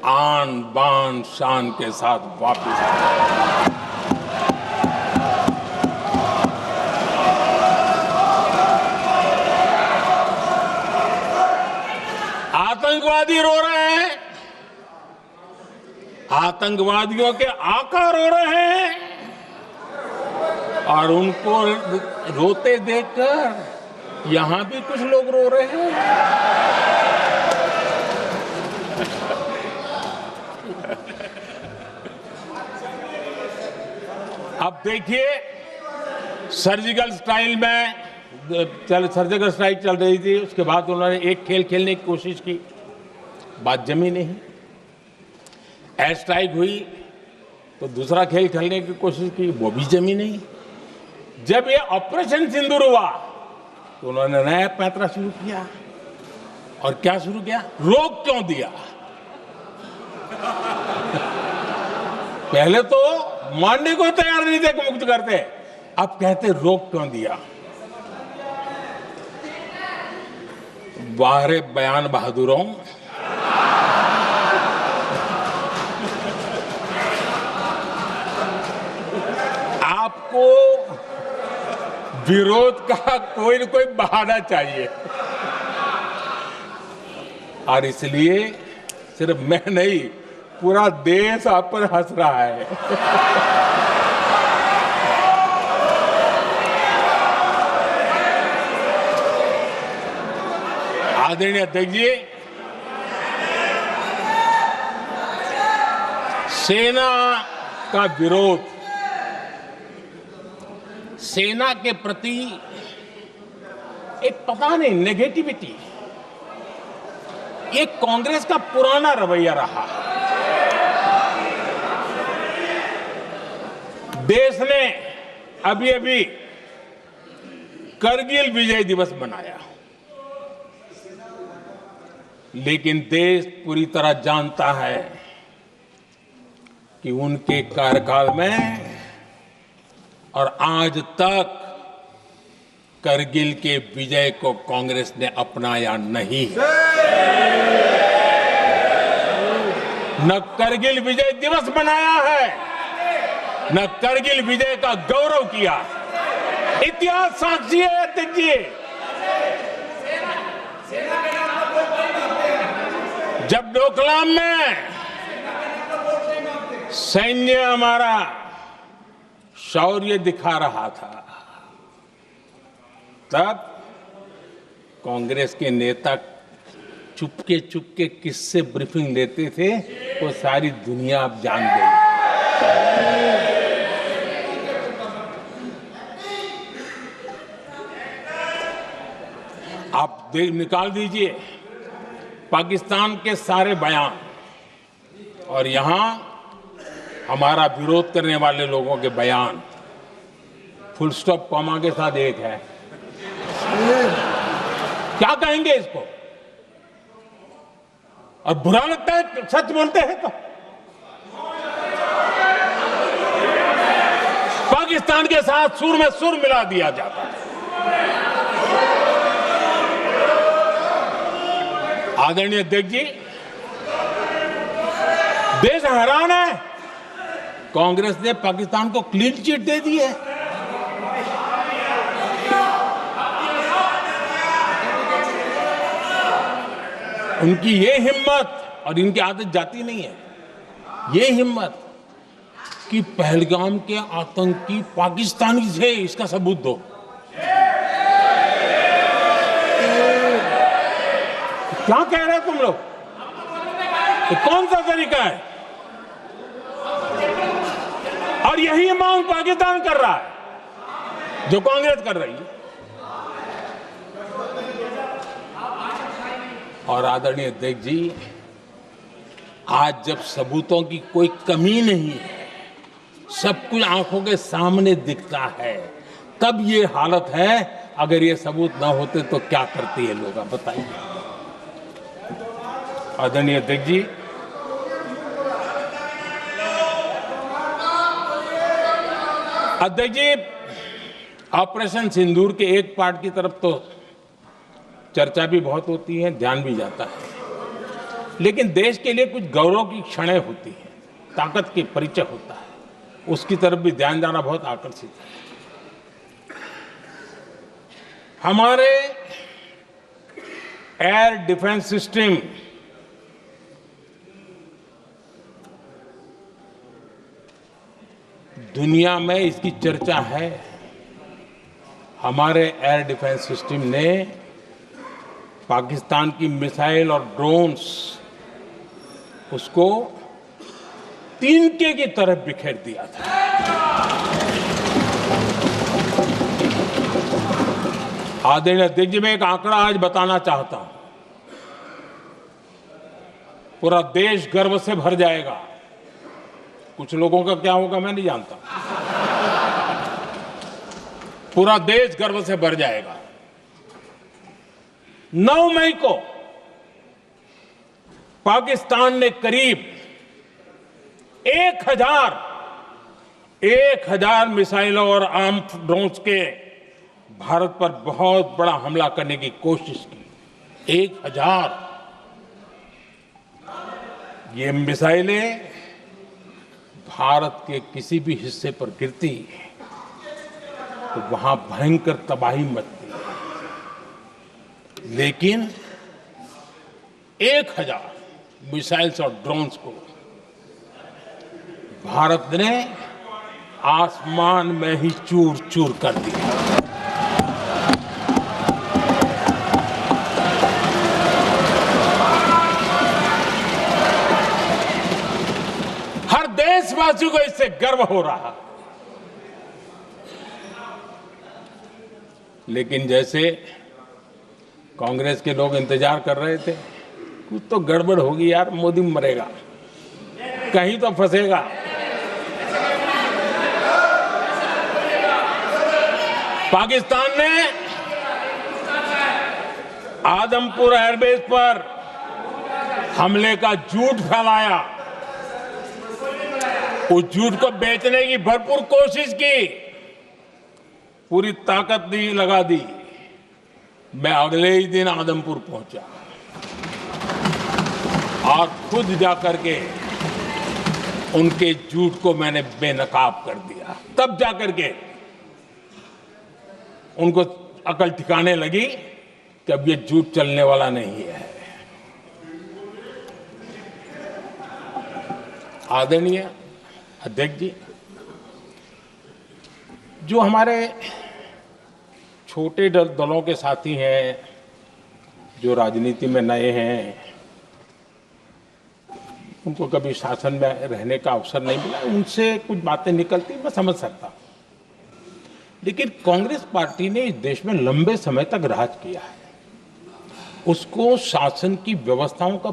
आन बान शान के साथ वापस आए। आतंकवादी रो रहे हैं, आतंकवादियों के आका रो रहे हैं, और उनको रोते देखकर यहां भी कुछ लोग रो रहे हैं। अब देखिए, सर्जिकल स्ट्राइक चल रही थी, उसके बाद उन्होंने एक खेल खेलने की कोशिश की, बात जमी नहीं। एयर स्ट्राइक हुई तो दूसरा खेल खेलने की कोशिश की, वो भी जमी नहीं। जब ये ऑपरेशन सिंदूर हुआ तो उन्होंने नया पैंतरा शुरू किया, और क्या शुरू किया? रोक क्यों दिया? पहले तो मानने को तैयार नहीं थे कि मुक्त करते, अब कहते रोक क्यों दिया? वाह रे बयान बहादुरों, आपको विरोध का कोई न कोई बहाना चाहिए, और इसलिए सिर्फ मैं नहीं, पूरा देश आप पर हंस रहा है। आदरणीय अध्यक्ष जी, सेना का विरोध, सेना के प्रति एक पता नहीं नेगेटिविटी, ये कांग्रेस का पुराना रवैया रहा। देश ने अभी अभी करगिल विजय दिवस मनाया, लेकिन देश पूरी तरह जानता है कि उनके कार्यकाल में और आज तक करगिल के विजय को कांग्रेस ने अपनाया नहीं। न करगिल विजय दिवस मनाया है, न करगिल विजय का गौरव किया। इतिहास साक्षी है अध्यक्ष जी। जब डोकलाम में सैन्य हमारा शौर्य दिखा रहा था, तब कांग्रेस के नेता चुपके चुपके किससे ब्रीफिंग लेते थे, वो सारी दुनिया अब जान गई। आप निकाल दीजिए पाकिस्तान के सारे बयान, और यहां हमारा विरोध करने वाले लोगों के बयान फुल स्टॉप कॉमा के साथ एक है। क्या कहेंगे इसको? और बुरा लगता है सच बोलते हैं तो। पाकिस्तान के साथ सुर में सुर मिला दिया जाता है। आदरणीय अध्यक्ष जी, देश हैरान है, कांग्रेस ने पाकिस्तान को क्लीन चिट दे दी है। उनकी ये हिम्मत, और इनकी आदत जाती नहीं है, ये हिम्मत कि पहलगाम के आतंकी पाकिस्तानी थे, इसका सबूत दो। क्या कह रहे हो तुम लोग? तो कौन सा तरीका है? और यही मांग पाकिस्तान कर रहा है जो कांग्रेस कर रही है। और आदरणीय अध्यक्ष जी, आज जब सबूतों की कोई कमी नहीं है, सब कुछ आंखों के सामने दिखता है, तब ये हालत है। अगर ये सबूत ना होते तो क्या करते ये लोग, आप बताइए। आदरणीय अध्यक्ष जी, ऑपरेशन सिंदूर के एक पार्ट की तरफ तो चर्चा भी बहुत होती है, ध्यान भी जाता है, लेकिन देश के लिए कुछ गौरव की क्षणें होती हैं, ताकत के परिचय होता है, उसकी तरफ भी ध्यान जाना बहुत आकर्षित है। हमारे एयर डिफेंस सिस्टम दुनिया में इसकी चर्चा है। हमारे एयर डिफेंस सिस्टम ने पाकिस्तान की मिसाइल और ड्रोन्स उसको तिनके की तरफ बिखेर दिया था। आदरणीय अध्यक्ष जी, मैं एक आंकड़ा आज बताना चाहता हूं, पूरा देश गर्व से भर जाएगा। कुछ लोगों का क्या होगा मैं नहीं जानता, पूरा देश गर्व से भर जाएगा। 9 मई को पाकिस्तान ने करीब 1000 मिसाइलों और आर्म्ड ड्रोन्स के भारत पर बहुत बड़ा हमला करने की कोशिश की। 1000 ये मिसाइलें भारत के किसी भी हिस्से पर गिरती तो वहां भयंकर तबाही मचती, लेकिन 1000 मिसाइल्स और ड्रोन्स को भारत ने आसमान में ही चूर चूर कर दिया। हर देशवासी को इससे गर्व हो रहा। लेकिन जैसे कांग्रेस के लोग इंतजार कर रहे थे, कुछ तो गड़बड़ होगी यार, मोदी मरेगा, कहीं तो फंसेगा। पाकिस्तान ने आदमपुर एयरबेस पर हमले का झूठ फैलाया, उस झूठ को बेचने की भरपूर कोशिश की, पूरी ताकत लगा दी। मैं अगले ही दिन आदमपुर पहुंचा और खुद जाकर के उनके झूठ को मैंने बेनकाब कर दिया। तब जाकर के उनको अकल ठिकाने लगी कि अब ये झूठ चलने वाला नहीं है। आदरणीय अध्यक्ष जी, जो हमारे छोटे दलों के साथी हैं, जो राजनीति में नए हैं, उनको कभी शासन में रहने का अवसर नहीं मिला, उनसे कुछ बातें निकलती मैं समझ सकता हूं। लेकिन कांग्रेस पार्टी ने इस देश में लंबे समय तक राज किया है, उसको शासन की व्यवस्थाओं का